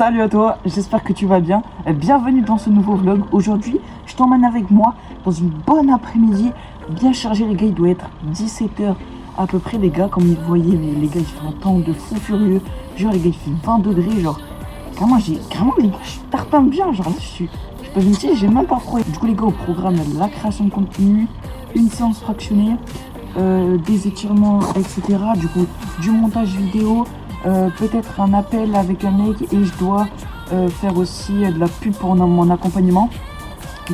Salut à toi, j'espère que tu vas bien. Bienvenue dans ce nouveau vlog. Aujourd'hui, je t'emmène avec moi dans une bonne après-midi bien chargée. Les gars, il doit être 17h à peu près, les gars. Comme vous voyez, les gars, il fait un temps de fou furieux. Genre, les gars, il fait 20 degrés. Genre, carrément, les gars, je tartine bien. Genre, là, je peux mentir, j'ai même pas froid. Du coup, les gars, au programme, la création de contenu, une séance fractionnée, des étirements, etc. Du coup, du montage vidéo. Peut-être un appel avec un mec et je dois faire aussi de la pub pour mon accompagnement.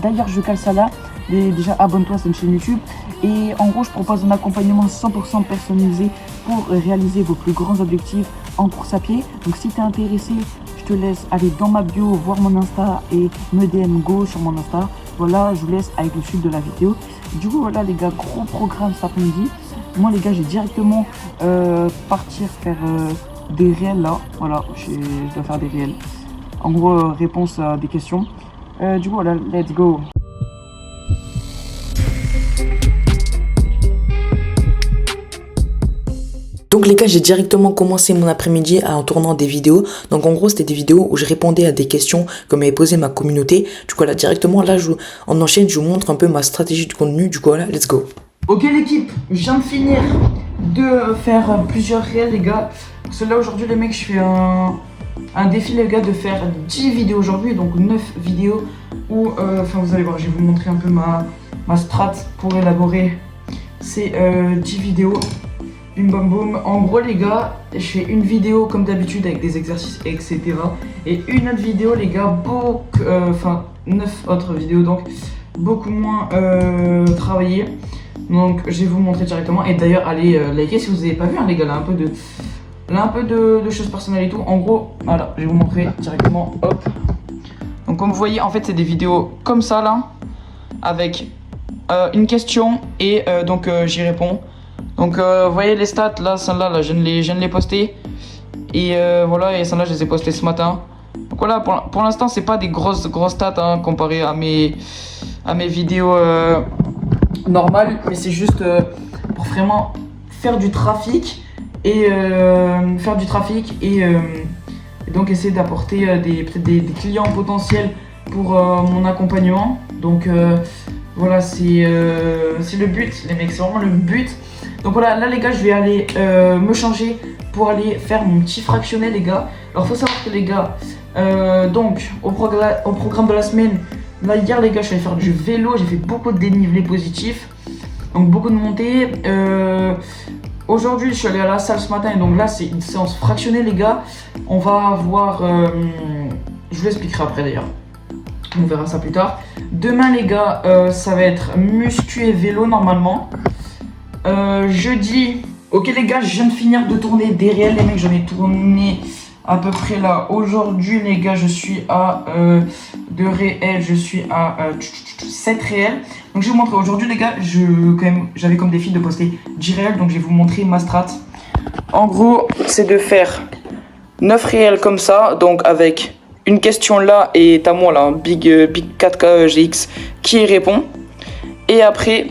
D'ailleurs, je cale ça là. Déjà, abonne-toi à cette chaîne YouTube. Et en gros, je propose un accompagnement 100% personnalisé pour réaliser vos plus grands objectifs en course à pied. Donc, si tu es intéressé, je te laisse aller dans ma bio, voir mon Insta et me DM go sur mon Insta. Voilà, je vous laisse avec le suite de la vidéo. Du coup, voilà les gars, gros programme cet après-midi. Moi, les gars, j'ai directement partir faire des réels là, voilà, je dois faire des réels. En gros, réponse à des questions. Du coup, voilà, let's go. Donc les gars, j'ai directement commencé mon après-midi en tournant des vidéos. Donc en gros, c'était des vidéos où je répondais à des questions que m'avait posé ma communauté. Du coup là, directement, là, on enchaîne, je vous montre un peu ma stratégie du contenu. Du coup là, let's go. Ok l'équipe, je viens de finir de faire plusieurs réels les gars. Parce que là aujourd'hui les mecs, je fais un défi les gars de faire 10 vidéos aujourd'hui. Donc 9 vidéos où, enfin vous allez voir, je vais vous montrer un peu ma strat pour élaborer ces 10 vidéos. Bim bam boum. En gros les gars, je fais une vidéo comme d'habitude avec des exercices etc. Et une autre vidéo les gars, enfin 9 autres vidéos donc beaucoup moins travaillées. Donc je vais vous montrer directement. Et d'ailleurs allez liker si vous n'avez pas vu hein, les gars, là un peu de choses personnelles et tout. En gros voilà, je vais vous montrer directement. Hop. Donc comme vous voyez en fait c'est des vidéos comme ça là, avec une question et donc j'y réponds. Donc vous voyez les stats là, celle-là là, je viens de les poster. Et voilà, et celle-là je les ai postées ce matin. Donc voilà, pour l'instant c'est pas des grosses stats hein, comparé à mes vidéos normales, mais c'est juste pour vraiment faire du trafic et donc essayer d'apporter peut-être des clients potentiels pour mon accompagnement. Donc voilà, c'est le but les mecs, c'est vraiment le but. Donc voilà, là les gars, je vais aller me changer pour aller faire mon petit fractionné les gars. Alors faut savoir que les gars, donc au programme de la semaine, là hier les gars, je suis allé faire du vélo, j'ai fait beaucoup de dénivelé positif, donc beaucoup de montées. Aujourd'hui je suis allé à la salle ce matin et donc là c'est une séance fractionnée les gars. On va avoir, je vous l'expliquerai après d'ailleurs, on verra ça plus tard. Demain les gars, ça va être muscu et vélo normalement. Jeudi, ok les gars, je viens de finir de tourner des réels les mecs, j'en ai tourné à peu près là. Aujourd'hui les gars, je suis à de réels, je suis à 7 réels. Donc je vais vous montrer aujourd'hui les gars, j'avais comme défi de poster 10 réels, donc je vais vous montrer ma strat. En gros, c'est de faire 9 réels comme ça, donc avec une question là et t'as moi là, Big 4K GX qui y répond. Et après,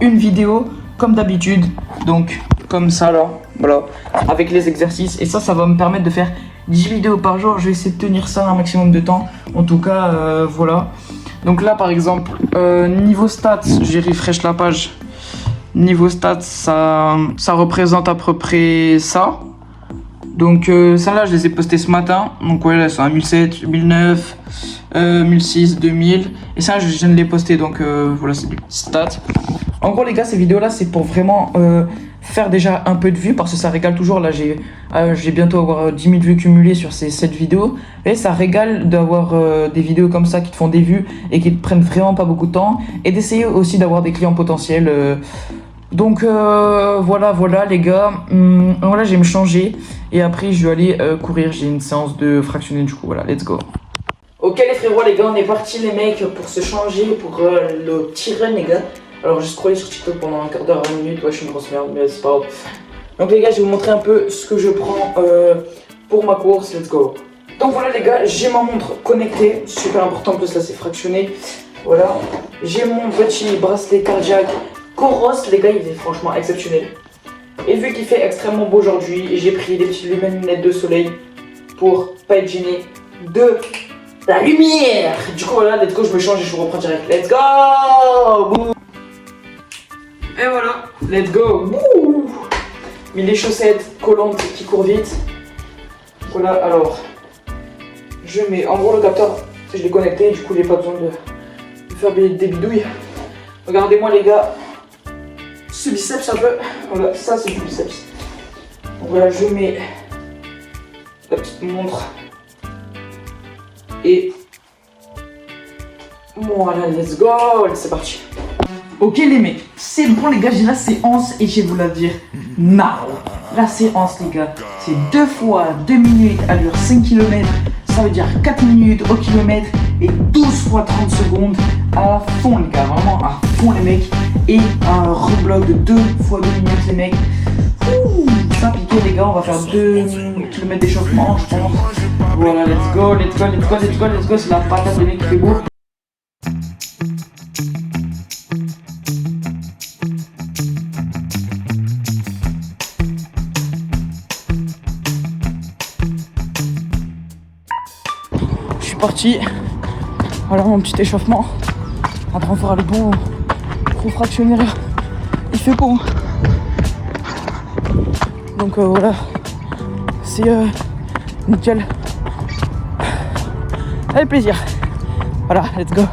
une vidéo comme d'habitude, donc comme ça là, voilà, avec les exercices. Et ça va me permettre de faire 10 vidéos par jour. Je vais essayer de tenir ça un maximum de temps. En tout cas, voilà. Donc là par exemple, niveau stats, j'ai refresh la page. Niveau stats, ça représente à peu près ça. Donc ça là, je les ai postés ce matin. Donc ouais, là, c'est un 1007, 1009, 1006, 2000. Et ça, je viens de les poster. Donc voilà, c'est des petites stats. En gros les gars, ces vidéos là c'est pour vraiment faire déjà un peu de vues parce que ça régale toujours. Là j'ai bientôt avoir 10 000 vues cumulées sur ces 7 vidéos. Et ça régale d'avoir des vidéos comme ça qui te font des vues et qui te prennent vraiment pas beaucoup de temps. Et d'essayer aussi d'avoir des clients potentiels. Donc voilà les gars. Voilà, je vais me changer. Et après je vais aller courir, j'ai une séance de fractionné du coup, voilà, let's go. Ok les frérots les gars, on est parti les mecs pour se changer pour le petit run les gars. Alors j'ai scrollé sur TikTok pendant un quart d'heure, 20 minutes, ouais je suis une grosse merde mais c'est pas grave. Donc les gars, je vais vous montrer un peu ce que je prends pour ma course, let's go. Donc voilà les gars, j'ai ma montre connectée, super important, en plus là c'est fractionné. Voilà, j'ai mon petit bracelet cardiaque Coros, les gars, il est franchement exceptionnel. Et vu qu'il fait extrêmement beau aujourd'hui, j'ai pris des petites lunettes de soleil pour pas être gêné de la lumière. Du coup voilà, let's go, je me change et je vous reprends direct. Let's go. Bouh. Et voilà, let's go. Bouh. Mis les chaussettes collantes qui courent vite. Voilà, alors je mets en gros le capteur, je l'ai connecté, du coup j'ai pas besoin de faire des bidouilles. Regardez-moi les gars, ce biceps un peu, voilà, ça c'est du biceps. Donc voilà, je mets la petite montre et voilà, let's go, c'est parti. Ok les mecs, c'est bon les gars, j'ai la séance et je vais vous la dire now. La séance les gars, c'est 2 fois 2 minutes allure 5 km, ça veut dire 4 minutes au kilomètre et 12 fois 30 secondes à fond les gars, vraiment à fond les mecs. Et un rebloc de 2 fois 2 minutes les mecs. Ouh, ça piqué les gars, on va faire 2 km d'échauffement je pense. Voilà, let's go, let's go, let's go, let's go, let's go, c'est la patate les mecs qui fait beau. Je suis parti, voilà mon petit échauffement. Après on fera le bon gros fractionnaire, il fait bon. Donc voilà, c'est nickel. Avec plaisir. Voilà, let's go.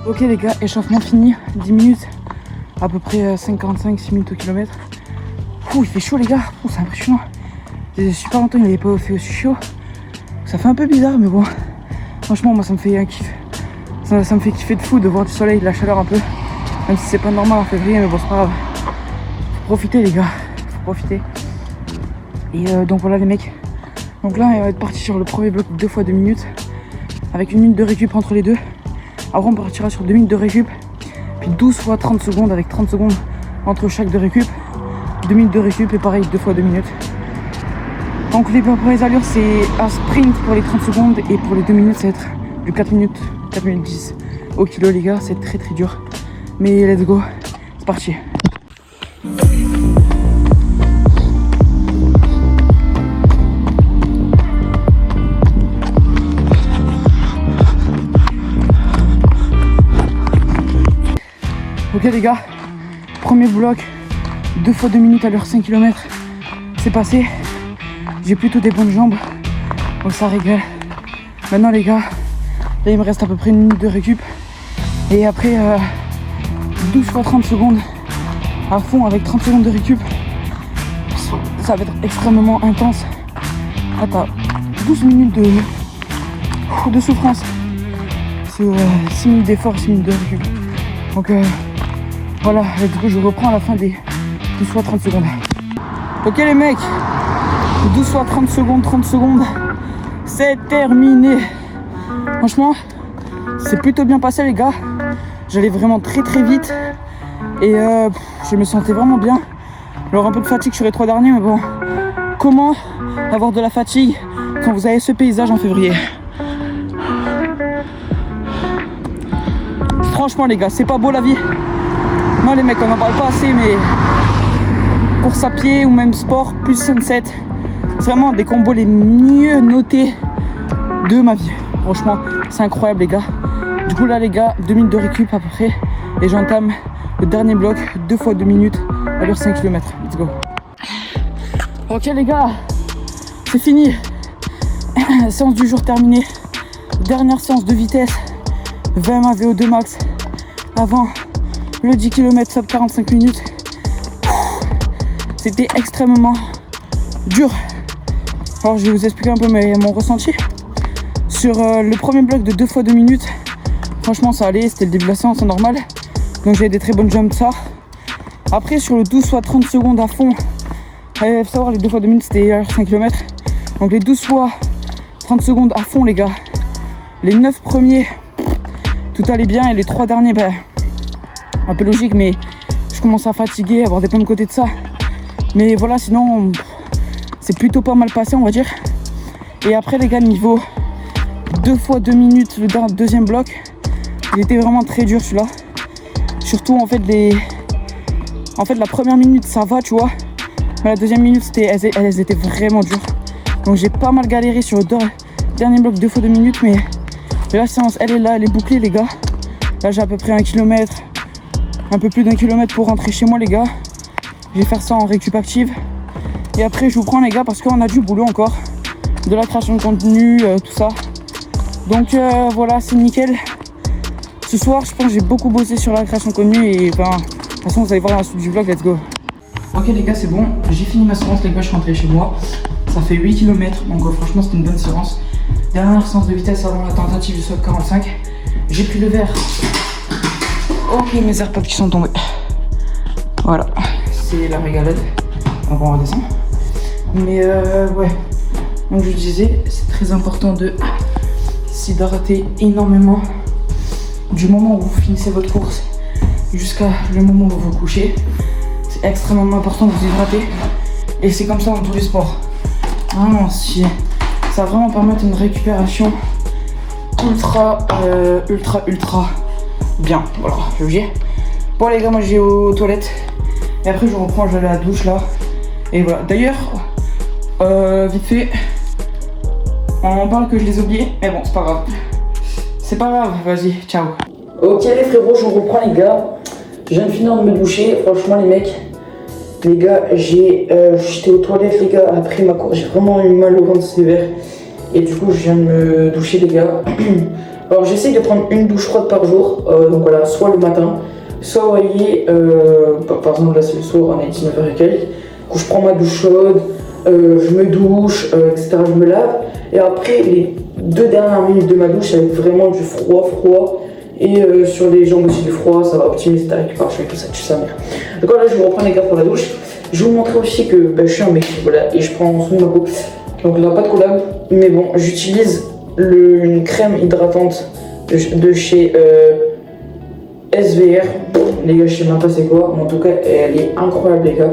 Ok les gars, échauffement fini, 10 minutes, à peu près 5,45-6 minutes au kilomètre. Ouh, il fait chaud les gars, oh, c'est impressionnant. J'ai super longtemps il n'avait pas fait aussi chaud. Ça fait un peu bizarre mais bon. Franchement moi ça me fait un kiff. Ça me fait kiffer de fou de voir du soleil, de la chaleur un peu. Même si c'est pas normal en février, mais bon c'est pas grave. Faut profiter les gars, faut profiter. Et donc voilà les mecs. Donc là on va être parti sur le premier bloc 2 fois 2 minutes. Avec 1 minute de récup entre les deux. Après on partira sur 2 minutes de récup. Puis 12 fois 30 secondes avec 30 secondes entre chaque de récup. 2 minutes de récup et pareil 2 fois 2 minutes. Donc les premières allures c'est un sprint pour les 30 secondes et pour les 2 minutes ça va être du 4 minutes 10 au kilo les gars, c'est très très dur. Mais let's go, c'est parti. Ok les gars, premier bloc, 2 fois 2 minutes à l'heure 5 km. C'est passé. J'ai plutôt des bonnes jambes, donc ça régale. Maintenant les gars, là il me reste à peu près 1 minute de récup. Et après 12 fois 30 secondes à fond avec 30 secondes de récup. Ça va être extrêmement intense. Là t'as 12 minutes de souffrance. C'est 6 minutes d'effort, 6 minutes de récup. Donc voilà, du coup je reprends à la fin des 12 fois 30 secondes. Ok les mecs, 12 fois 30 secondes, c'est terminé. Franchement, c'est plutôt bien passé les gars. J'allais vraiment très très vite. Et je me sentais vraiment bien. Alors un peu de fatigue sur les 3 derniers, mais bon. Comment avoir de la fatigue quand vous avez ce paysage en février? Franchement les gars, c'est pas beau la vie. Non les mecs, on en parle pas assez, mais course à pied ou même sport plus sunset, c'est vraiment des combos les mieux notés de ma vie. Franchement, c'est incroyable les gars. Du coup là les gars, 2 minutes de récup à peu près. Et j'entame le dernier bloc, 2 fois 2 minutes, allure 5 km. Let's go. Ok les gars, c'est fini. Séance du jour terminée. Dernière séance de vitesse. 20 ma VO2 max. Avant le 10 km sub 45 minutes. C'était extrêmement dur. Alors je vais vous expliquer un peu mon ressenti. Sur le premier bloc de 2 fois 2 minutes, franchement ça allait, c'était le début de la séance, c'est normal. Donc j'avais des très bonnes jumps ça. Après sur le 12 fois 30 secondes à fond, il faut savoir les 2 fois 2 minutes c'était 5 km. Donc les 12 fois 30 secondes à fond les gars. Les 9 premiers, tout allait bien et les 3 derniers, un peu logique mais je commence à fatiguer, à avoir des points de côté de ça. Mais voilà, sinon c'est plutôt pas mal passé on va dire. Et après les gars, niveau 2 fois 2 minutes, le deuxième bloc, il était vraiment très dur celui-là. Surtout en fait la première minute ça va tu vois. Mais la deuxième minute elles étaient vraiment dures. Donc j'ai pas mal galéré sur le Dernier bloc 2 fois 2 minutes, mais la séance elle est là, elle est bouclée les gars. Là j'ai à peu près 1 km, un peu plus d'1 kilomètre pour rentrer chez moi les gars. Je vais faire ça en récup active. Et après je vous prends les gars parce qu'on a du boulot encore. De la création de contenu, tout ça. Donc voilà, c'est nickel. Ce soir je pense que j'ai beaucoup bossé sur la création de contenu et ben, de toute façon vous allez voir dans la suite du vlog, let's go. Ok les gars, c'est bon, j'ai fini ma séance les gars, je suis rentré chez moi. Ça fait 8 km, donc franchement c'était une bonne séance. Dernière séance de vitesse avant la tentative du saut 45. J'ai pris le verre. Ok, mes AirPods qui sont tombés. Voilà, c'est la régalade. Donc on redescend. Mais ouais, donc je disais, c'est très important de s'hydrater énormément du moment où vous finissez votre course jusqu'à le moment où vous vous couchez. C'est extrêmement important de vous hydrater. Et c'est comme ça dans tous les sports. Vraiment, si ça va vraiment permettre une récupération ultra bien. Voilà, je vous dis. Bon les gars, moi j'ai aux toilettes. Et après je reprends, je vais aller à la douche là. Et voilà. D'ailleurs, vite fait, on en parle que je les ai oubliés. Mais bon, c'est pas grave. C'est pas grave, vas-y, ciao. Ok les frérots, je vous reprends les gars. Je viens de finir de me doucher. Franchement les mecs, les gars, j'étais aux toilettes les gars après ma course. J'ai vraiment eu mal au ventre sévère. Et du coup je viens de me doucher les gars. Alors j'essaye de prendre une douche froide par jour. Donc voilà, soit le matin, soit vous voyez, par exemple là c'est le soir, on est 19h et quelques. Du coup je prends ma douche chaude, je me douche, etc. Je me lave. Et après les 2 dernières minutes de ma douche avec vraiment du froid. Et sur les jambes aussi du froid, ça va optimiser ta récupération et tout ça, tu sais merde. Donc là je vous reprends les gars pour la douche. Je vais vous montrer aussi que je suis un mec, voilà, et je prends soin de ma peau. Donc là pas de collab, mais bon, j'utilise une crème hydratante de chez SVR. Les gars, je sais même pas c'est quoi, mais en tout cas elle est incroyable les gars.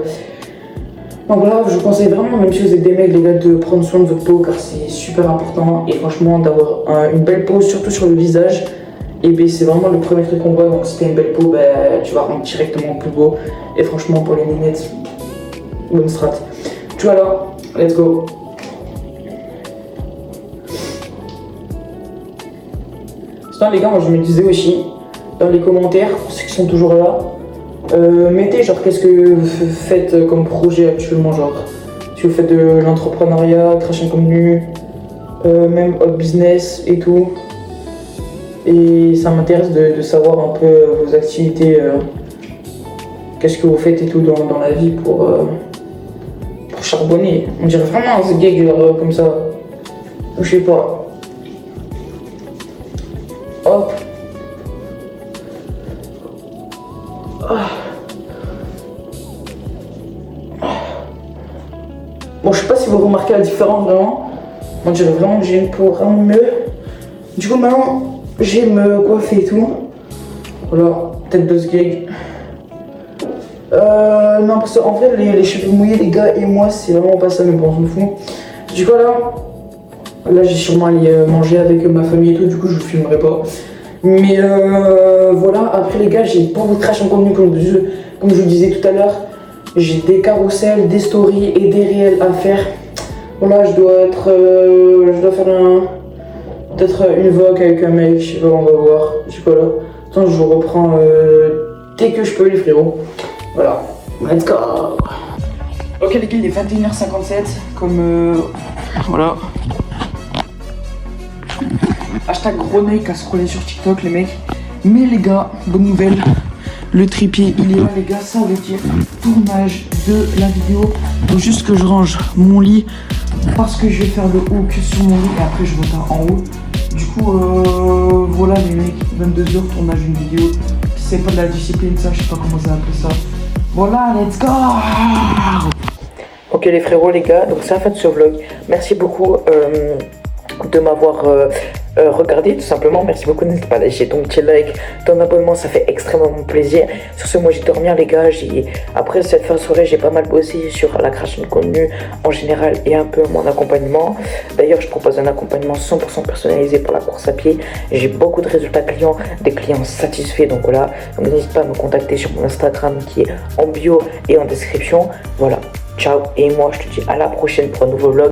Donc voilà, je vous conseille vraiment, même si vous êtes des mecs les gars, de prendre soin de votre peau car c'est super important. Et franchement d'avoir une belle peau, surtout sur le visage. Et ben c'est vraiment le premier truc qu'on voit, donc si t'as une belle peau, tu vas rendre directement plus beau. Et franchement pour les lunettes, bonne strat. Tu vois là, let's go. Sinon les gars, moi je me disais aussi dans les commentaires, ceux qui sont toujours là, mettez genre qu'est-ce que vous faites comme projet actuellement, genre si vous faites de l'entrepreneuriat, création de contenu, même hot business et tout. Et ça m'intéresse de savoir un peu vos activités, qu'est-ce que vous faites et tout dans la vie pour charbonner. On dirait vraiment un gag genre comme ça. Je sais pas. Hop. Bon, je sais pas si vous remarquez la différence vraiment. On dirait vraiment que j'ai une peau vraiment mieux. Du coup maintenant, j'ai me coiffer et tout. Voilà, tête de ce gag. Non, parce qu'en vrai, les cheveux mouillés, les gars, et moi, c'est vraiment pas ça, mais bon, on s'en fout. Du coup, là, j'ai sûrement allé manger avec ma famille et tout, du coup, je vous filmerai pas. Mais voilà, après, les gars, j'ai beaucoup de création de contenu, comme je vous disais tout à l'heure. J'ai des carousels, des stories et des réels à faire. Voilà, je dois faire peut-être une vogue avec un mec, je sais pas, on va voir. Je sais pas là. Attends, je vous reprends dès que je peux les frérots. Voilà, let's go. Ok les gars, il est 21h57, comme voilà. Hashtag Greneuil qui a scrollé sur TikTok les mecs. Mais les gars, bonne nouvelle, le trépied il est là les gars, ça veut dire tournage de la vidéo. Faut juste que je range mon lit parce que je vais faire le hook sur mon lit et après je repars en haut. Du coup voilà les mecs, 22h tournage d'une vidéo. C'est pas de la discipline ça, je sais pas comment ça appelle ça. Voilà, let's go. Ok les frérots les gars, donc c'est la fin de ce vlog. Merci beaucoup de m'avoir regardé tout simplement. Merci beaucoup, n'hésitez pas à lâcher ton petit like, ton abonnement, ça fait extrêmement plaisir. Sur ce, moi j'ai dormi les gars, après cette fin de soirée j'ai pas mal bossé sur la création de contenu en général et un peu mon accompagnement. D'ailleurs je propose un accompagnement 100% personnalisé pour la course à pied. J'ai beaucoup de résultats clients, des clients satisfaits, donc voilà. Donc n'hésite pas à me contacter sur mon Instagram qui est en bio et en description. Voilà, ciao et moi je te dis à la prochaine pour un nouveau vlog.